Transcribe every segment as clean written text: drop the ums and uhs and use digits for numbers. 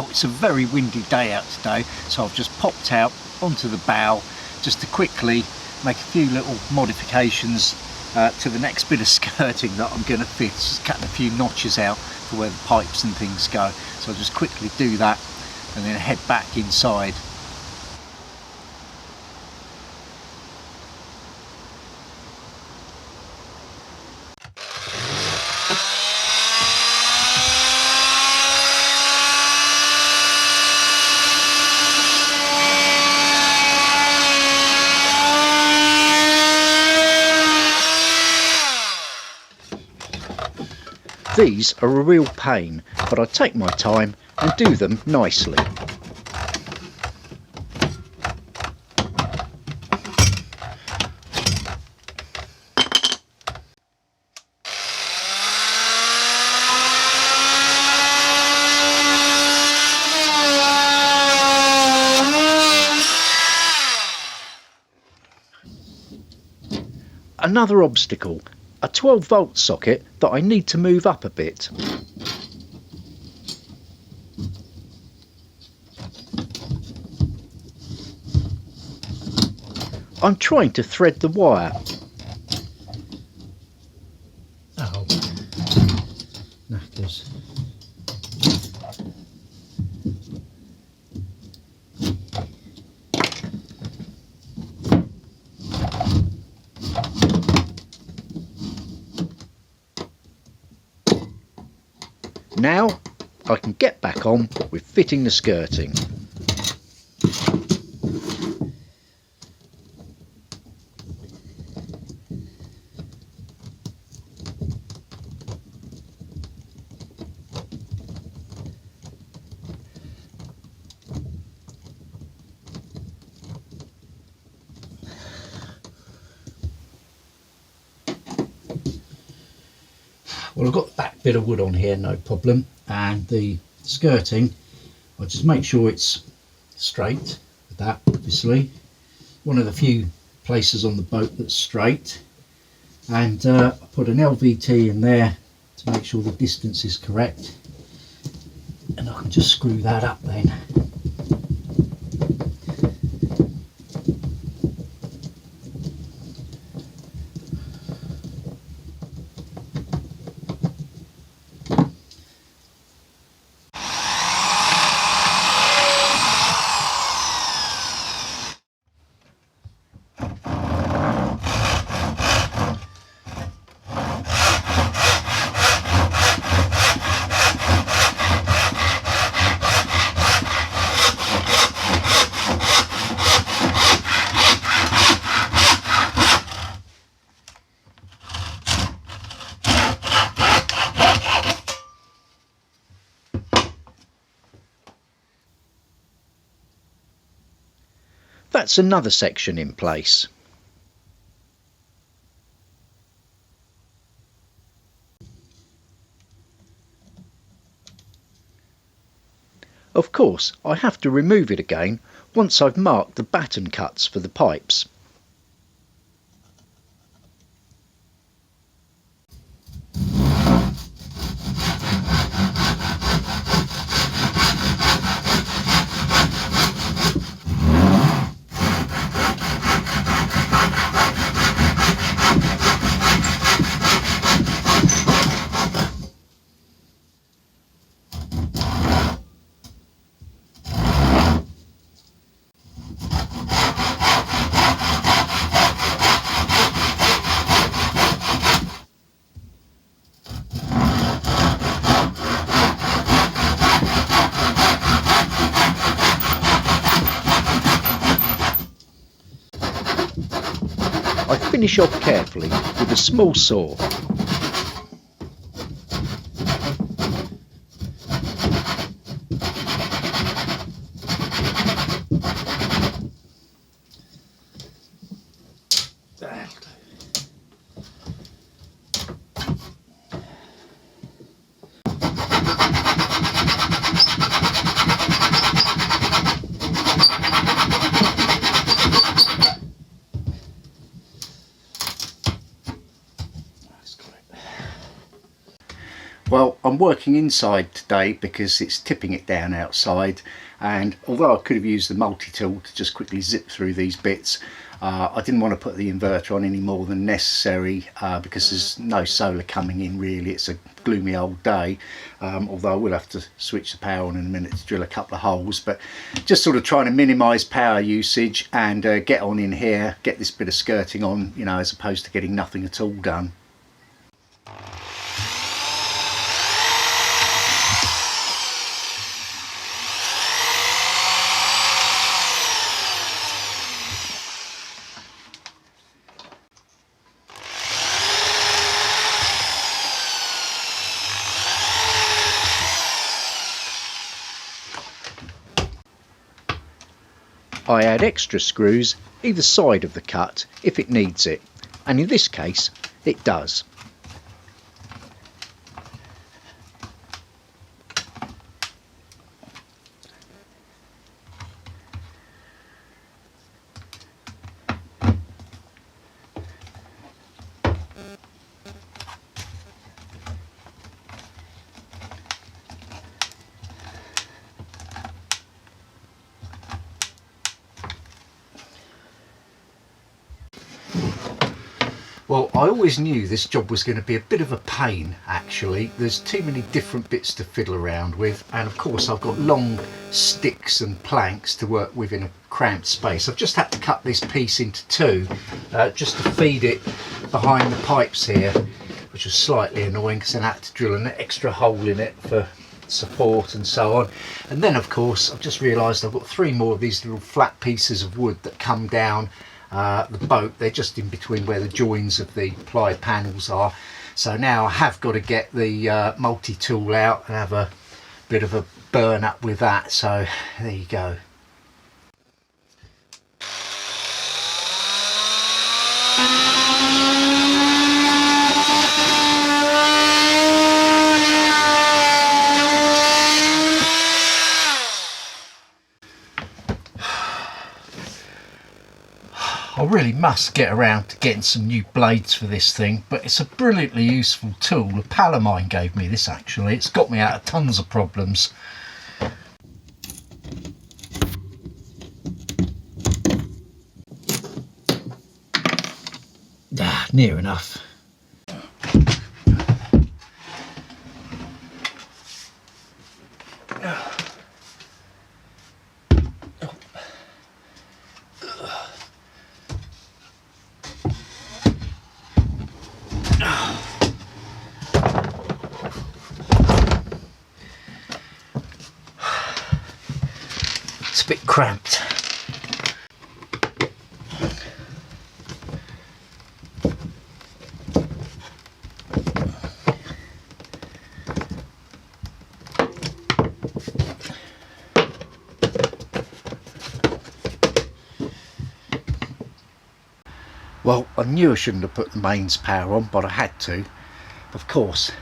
Well, it's a very windy day out today, so I've just popped out onto the bow just to quickly make a few little modifications to the next bit of skirting that I'm going to fit. Just cutting a few notches out for where the pipes and things go. So I'll just quickly do that and then head back inside. These are a real pain, but I take my time and do them nicely. Another obstacle, a 12-volt socket that I need to move up a bit. I'm trying to thread the wire. Oh, knackers. Now I can get back on with fitting the skirting. Well, I've got the back bit of wood on here, no problem, and the skirting, I'll just make sure it's straight with that, obviously. One of the few places on the boat that's straight, and I put an LVT in there to make sure the distance is correct, and I can just screw that up then. That's another section in place. Of course, I have to remove it again once I've marked the batten cuts for the pipes. I finish off carefully with a small saw. Well, I'm working inside today because it's tipping it down outside, and although I could have used the multi-tool to just quickly zip through these bits, I didn't want to put the inverter on any more than necessary because there's no solar coming in really. It's a gloomy old day, although I will have to switch the power on in a minute to drill a couple of holes, but just sort of trying to minimise power usage and get on in here, get this bit of skirting on, you know, as opposed to getting nothing at all done. I add extra screws either side of the cut if it needs it, and in this case it does. Well, I always knew this job was going to be a bit of a pain actually. There's too many different bits to fiddle around with, and of course I've got long sticks and planks to work with in a cramped space. I've just had to cut this piece into two just to feed it behind the pipes here, which was slightly annoying because then I had to drill an extra hole in it for support and so on. And then of course I've just realised I've got 3 more of these little flat pieces of wood that come down the boat. They're just in between where the joins of the ply panels are, so now I have got to get the multi-tool out and have a bit of a burn up with that. So there you go. I really must get around to getting some new blades for this thing, but it's a brilliantly useful tool. A pal of mine gave me this actually. It's got me out of tons of problems. Near enough. It's a bit cramped. Well, I knew I shouldn't have put the mains power on, but I had to. Of course,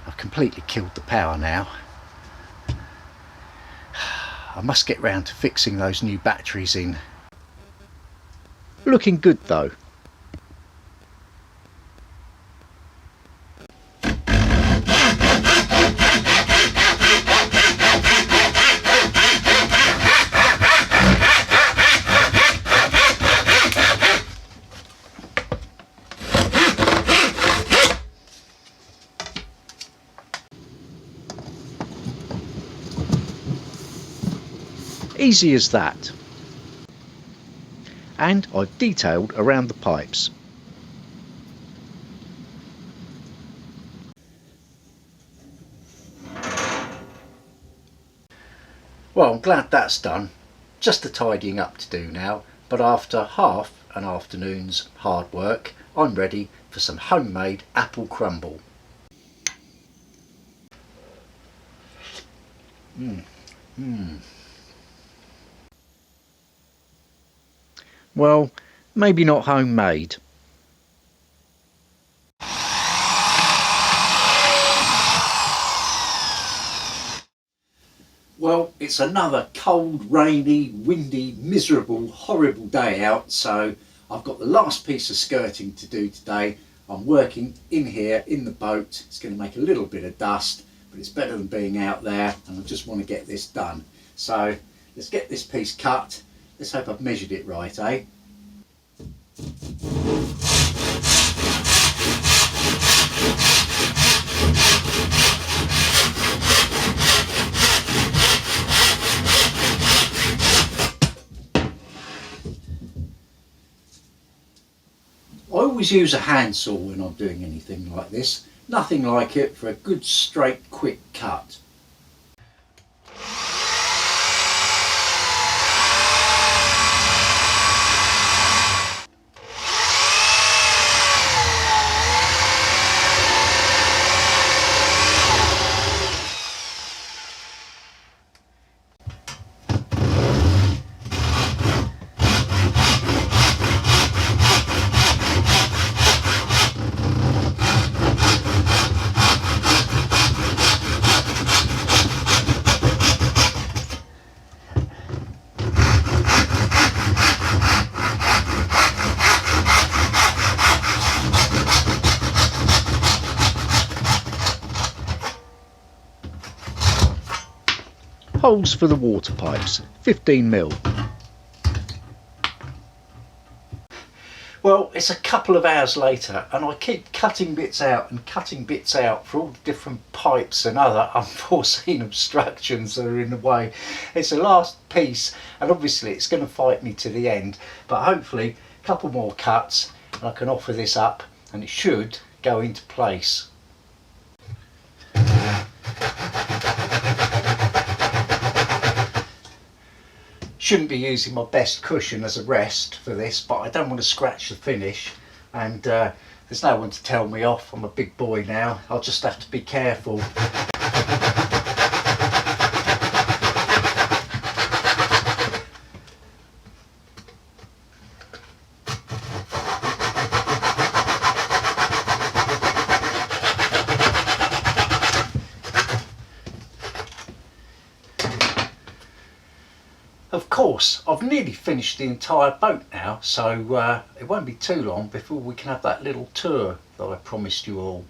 I've completely killed the power now. I must get round to fixing those new batteries in. Looking good though. Easy as that. And I've detailed around the pipes. Well, I'm glad that's done. Just the tidying up to do now, but after half an afternoon's hard work, I'm ready for some homemade apple crumble. Well, maybe not homemade. Well, it's another cold, rainy, windy, miserable, horrible day out, so I've got the last piece of skirting to do today, I'm working in here in the boat. It's going to make a little bit of dust, but it's better than being out there, and I just want to get this done. So let's get this piece cut. Let's hope I've measured it right, eh? I always use a handsaw when I'm doing anything like this. Nothing like it for a good straight quick cut. Holes for the water pipes, 15mm. Well, it's a couple of hours later and I keep cutting bits out and cutting bits out for all the different pipes and other unforeseen obstructions that are in the way. It's the last piece and obviously it's going to fight me to the end, but hopefully a couple more cuts and I can offer this up and it should go into place. Shouldn't be using my best cushion as a rest for this, but I don't want to scratch the finish, and there's no one to tell me off. I'm a big boy now. I'll just have to be careful. Of course, I've nearly finished the entire boat now, so it won't be too long before we can have that little tour that I promised you all.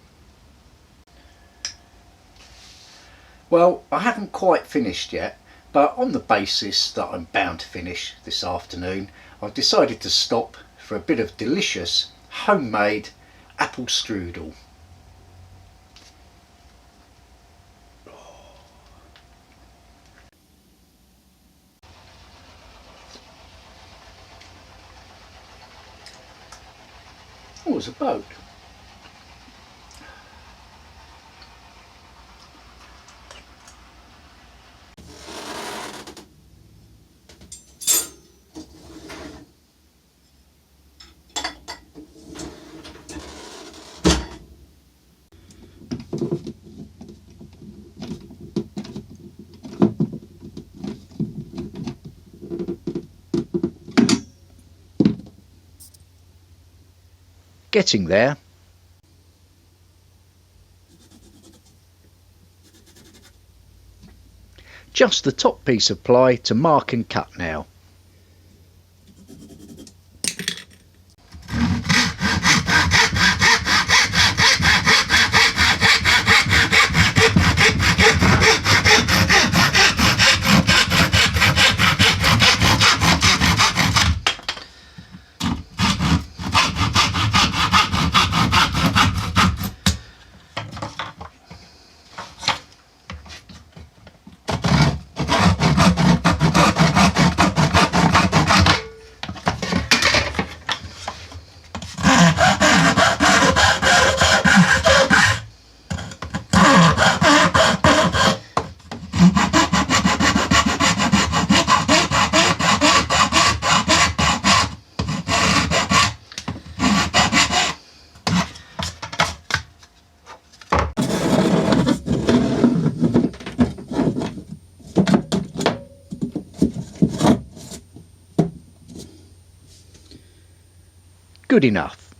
Well, I haven't quite finished yet, but on the basis that I'm bound to finish this afternoon, I've decided to stop for a bit of delicious homemade apple strudel. Oh, it's a boat. Getting there. Just the top piece of ply to mark and cut now. Good enough.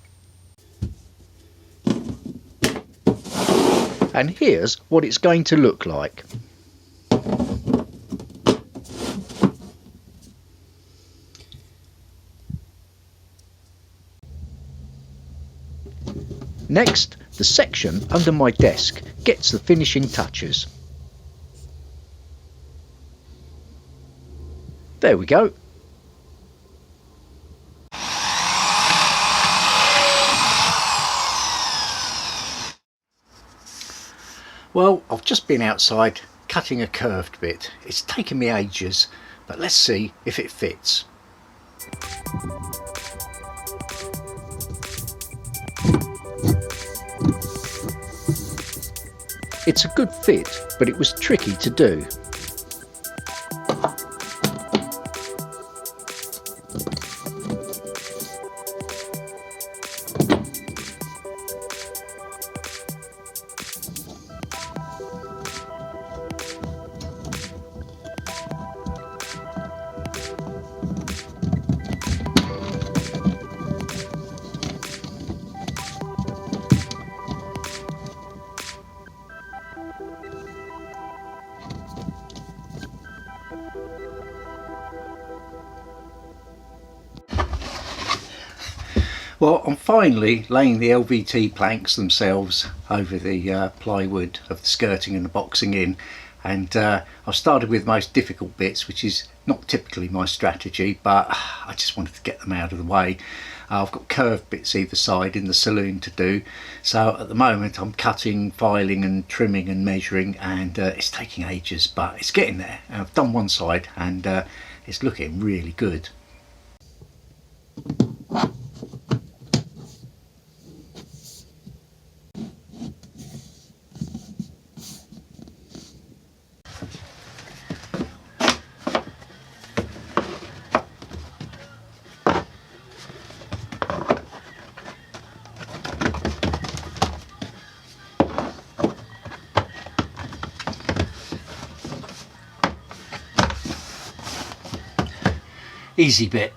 And here's what it's going to look like. Next, the section under my desk gets the finishing touches. There we go. Well, I've just been outside cutting a curved bit. It's taken me ages, but let's see if it fits. It's a good fit, but it was tricky to do. Well, I'm finally laying the LVT planks themselves over the plywood of the skirting and the boxing in, and I've started with the most difficult bits, which is not typically my strategy, but I just wanted to get them out of the way. I've got curved bits either side in the saloon to do, so at the moment I'm cutting, filing and trimming and measuring, and it's taking ages, but it's getting there. I've done one side and it's looking really good. Easy bit.